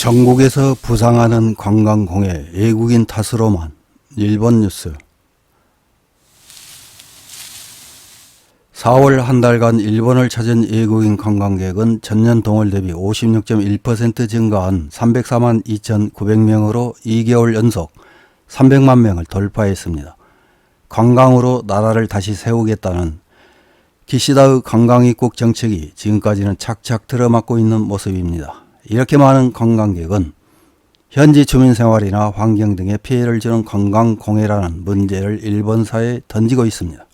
전국에서 부상하는 관광공해 외국인 탓으로만. 일본 뉴스. 4월 한 달간 일본을 찾은 외국인 관광객은 전년 동월 대비 56.1% 증가한 304만 2,900명으로 2개월 연속 300만 명을 돌파했습니다. 관광으로 나라를 다시 세우겠다는 기시다의 관광입국 정책이 지금까지는 착착 들어맞고 있는 모습입니다. 이렇게 많은 관광객은 현지 주민 생활이나 환경 등에 피해를 주는 관광공해라는 문제를 일본 사회에 던지고 있습니다.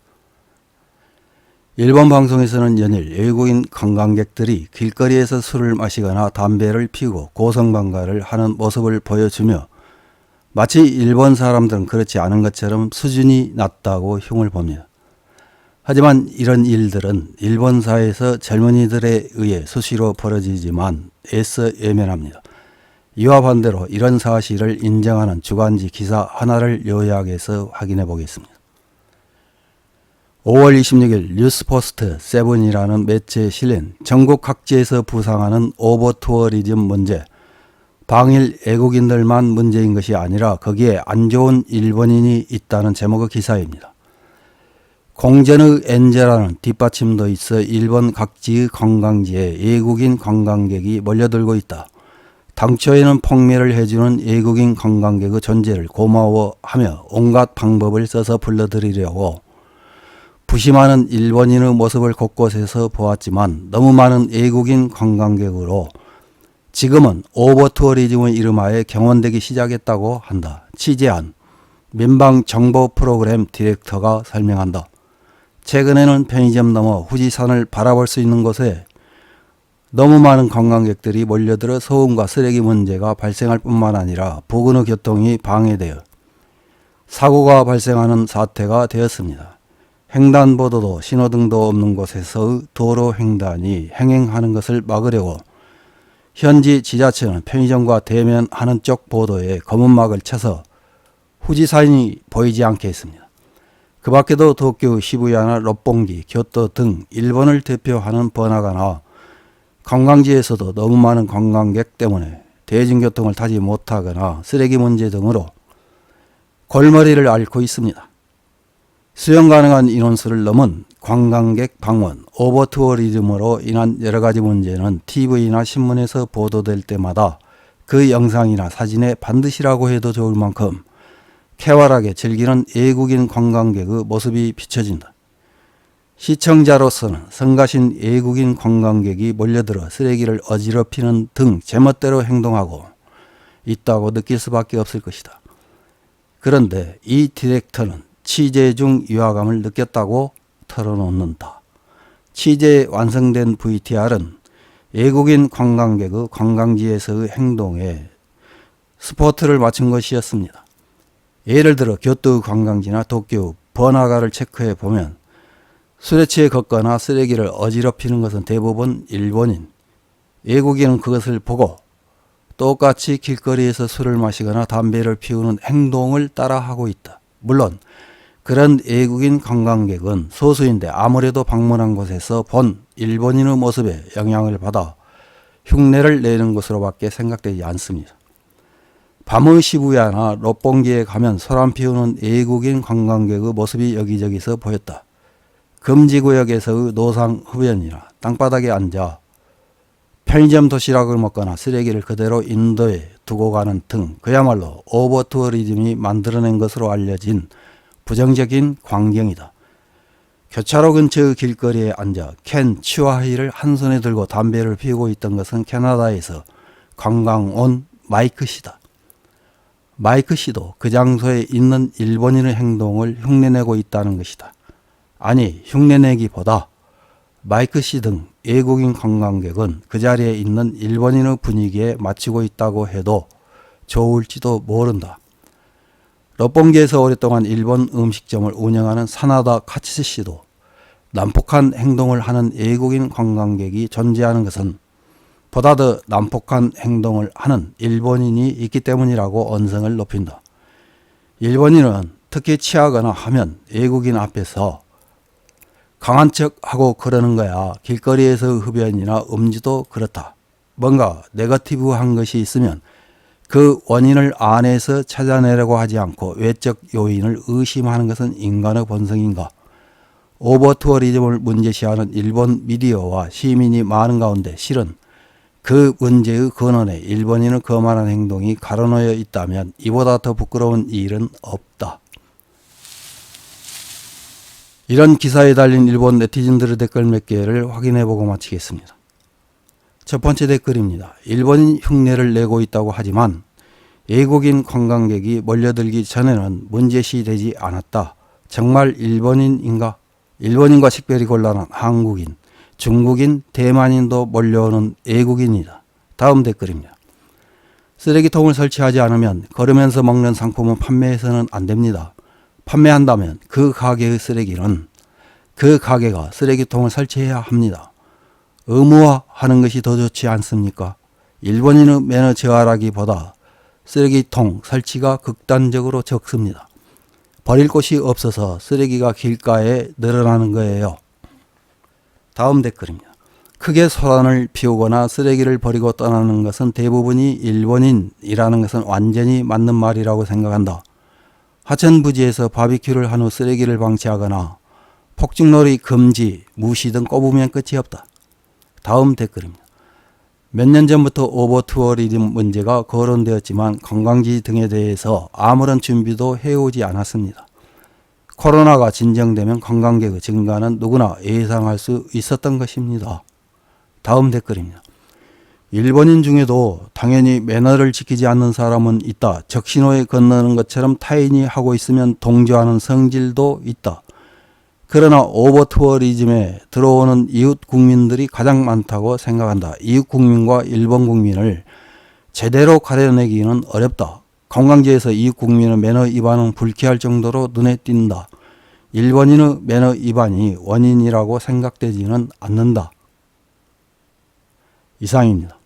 일본 방송에서는 연일 외국인 관광객들이 길거리에서 술을 마시거나 담배를 피우고 고성방가를 하는 모습을 보여주며 마치 일본 사람들은 그렇지 않은 것처럼 수준이 낮다고 흉을 봅니다. 하지만 이런 일들은 일본 사회에서 젊은이들에 의해 수시로 벌어지지만 애써 외면합니다. 이와 반대로 이런 사실을 인정하는 주간지 기사 하나를 요약해서 확인해 보겠습니다. 5월 26일 뉴스포스트 7이라는 매체에 실린 전국 각지에서 부상하는 오버투어리즘 문제, 방일 외국인들만 문제인 것이 아니라 거기에 안 좋은 일본인이 있다는 제목의 기사입니다. 공전의 엔제라는 뒷받침도 있어 일본 각지의 관광지에 외국인 관광객이 몰려들고 있다. 당초에는 폭매를 해주는 외국인 관광객의 존재를 고마워하며 온갖 방법을 써서 불러들이려고 부심하는 일본인의 모습을 곳곳에서 보았지만 너무 많은 외국인 관광객으로 지금은 오버투어리즘의 이름하에 경원되기 시작했다고 한다. 취재한 민방 정보 프로그램 디렉터가 설명한다. 최근에는 편의점 넘어 후지산을 바라볼 수 있는 곳에 너무 많은 관광객들이 몰려들어 소음과 쓰레기 문제가 발생할 뿐만 아니라 부근의 교통이 방해되어 사고가 발생하는 사태가 되었습니다. 횡단보도도 신호등도 없는 곳에서의 도로 횡단이 행행하는 것을 막으려고 현지 지자체는 편의점과 대면하는 쪽 보도에 검은 막을 쳐서 후지산이 보이지 않게 했습니다. 그 밖에도 도쿄 시부야나 롯본기, 교토 등 일본을 대표하는 번화가나 관광지에서도 너무 많은 관광객 때문에 대중교통을 타지 못하거나 쓰레기 문제 등으로 골머리를 앓고 있습니다. 수용 가능한 인원수를 넘은 관광객 방문, 오버투어리즘으로 인한 여러가지 문제는 TV나 신문에서 보도될 때마다 그 영상이나 사진에 반드시라고 해도 좋을 만큼 쾌활하게 즐기는 외국인 관광객의 모습이 비춰진다. 시청자로서는 성가신 외국인 관광객이 몰려들어 쓰레기를 어지럽히는 등 제멋대로 행동하고 있다고 느낄 수밖에 없을 것이다. 그런데 이 디렉터는 취재 중 위화감을 느꼈다고 털어놓는다. 취재에 완성된 VTR은 외국인 관광객의 관광지에서의 행동에 스포트를 맞춘 것이었습니다. 예를 들어 교토 관광지나 도쿄 번화가를 체크해 보면 술에 취해 걷거나 쓰레기를 어지럽히는 것은 대부분 일본인, 외국인은 그것을 보고 똑같이 길거리에서 술을 마시거나 담배를 피우는 행동을 따라하고 있다. 물론 그런 외국인 관광객은 소수인데 아무래도 방문한 곳에서 본 일본인의 모습에 영향을 받아 흉내를 내는 것으로밖에 생각되지 않습니다. 밤의 시부야나 롯본기에 가면 소란 피우는 외국인 관광객의 모습이 여기저기서 보였다. 금지구역에서의 노상 흡연이나 땅바닥에 앉아 편의점 도시락을 먹거나 쓰레기를 그대로 인도에 두고 가는 등 그야말로 오버투어리즘이 만들어낸 것으로 알려진 부정적인 광경이다. 교차로 근처의 길거리에 앉아 캔 치와이를 한 손에 들고 담배를 피우고 있던 것은 캐나다에서 관광 온 마이크 씨다. 마이크 씨도 그 장소에 있는 일본인의 행동을 흉내내고 있다는 것이다. 아니, 흉내내기보다 마이크 씨 등 외국인 관광객은 그 자리에 있는 일본인의 분위기에 맞추고 있다고 해도 좋을지도 모른다. 롯본기에서 오랫동안 일본 음식점을 운영하는 사나다 카츠스 씨도 난폭한 행동을 하는 외국인 관광객이 존재하는 것은 보다 더 난폭한 행동을 하는 일본인이 있기 때문이라고 언성을 높인다. 일본인은 특히 취하거나 하면 외국인 앞에서 강한 척하고 그러는 거야. 길거리에서 흡연이나 음주도 그렇다. 뭔가 네거티브한 것이 있으면 그 원인을 안에서 찾아내려고 하지 않고 외적 요인을 의심하는 것은 인간의 본성인가? 오버투어리즘을 문제시하는 일본 미디어와 시민이 많은 가운데 실은 그 문제의 근원에 일본인의 거만한 행동이 가로놓여 있다면 이보다 더 부끄러운 일은 없다. 이런 기사에 달린 일본 네티즌들의 댓글 몇 개를 확인해보고 마치겠습니다. 첫 번째 댓글입니다. 일본인 흉내를 내고 있다고 하지만 외국인 관광객이 몰려들기 전에는 문제시 되지 않았다. 정말 일본인인가? 일본인과 식별이 곤란한 한국인, 중국인, 대만인도 몰려오는 외국인이다. 다음 댓글입니다. 쓰레기통을 설치하지 않으면 걸으면서 먹는 상품은 판매해서는 안 됩니다. 판매한다면 그 가게의 쓰레기는 그 가게가 쓰레기통을 설치해야 합니다. 의무화하는 것이 더 좋지 않습니까? 일본인의 매너 저하라기보다 쓰레기통 설치가 극단적으로 적습니다. 버릴 곳이 없어서 쓰레기가 길가에 늘어나는 거예요. 다음 댓글입니다. 크게 소란을 피우거나 쓰레기를 버리고 떠나는 것은 대부분이 일본인이라는 것은 완전히 맞는 말이라고 생각한다. 하천부지에서 바비큐를 한 후 쓰레기를 방치하거나 폭죽놀이 금지, 무시 등 꼽으면 끝이 없다. 다음 댓글입니다. 몇 년 전부터 오버투어리즘 문제가 거론되었지만 관광지 등에 대해서 아무런 준비도 해오지 않았습니다. 코로나가 진정되면 관광객의 증가는 누구나 예상할 수 있었던 것입니다. 다음 댓글입니다. 일본인 중에도 당연히 매너를 지키지 않는 사람은 있다. 적신호에 건너는 것처럼 타인이 하고 있으면 동조하는 성질도 있다. 그러나 오버투어리즘에 들어오는 이웃 국민들이 가장 많다고 생각한다. 이웃 국민과 일본 국민을 제대로 가려내기는 어렵다. 관광지에서 이웃 국민의 매너 위반은 불쾌할 정도로 눈에 띈다. 일본인의 매너 위반이 원인이라고 생각되지는 않는다. 이상입니다.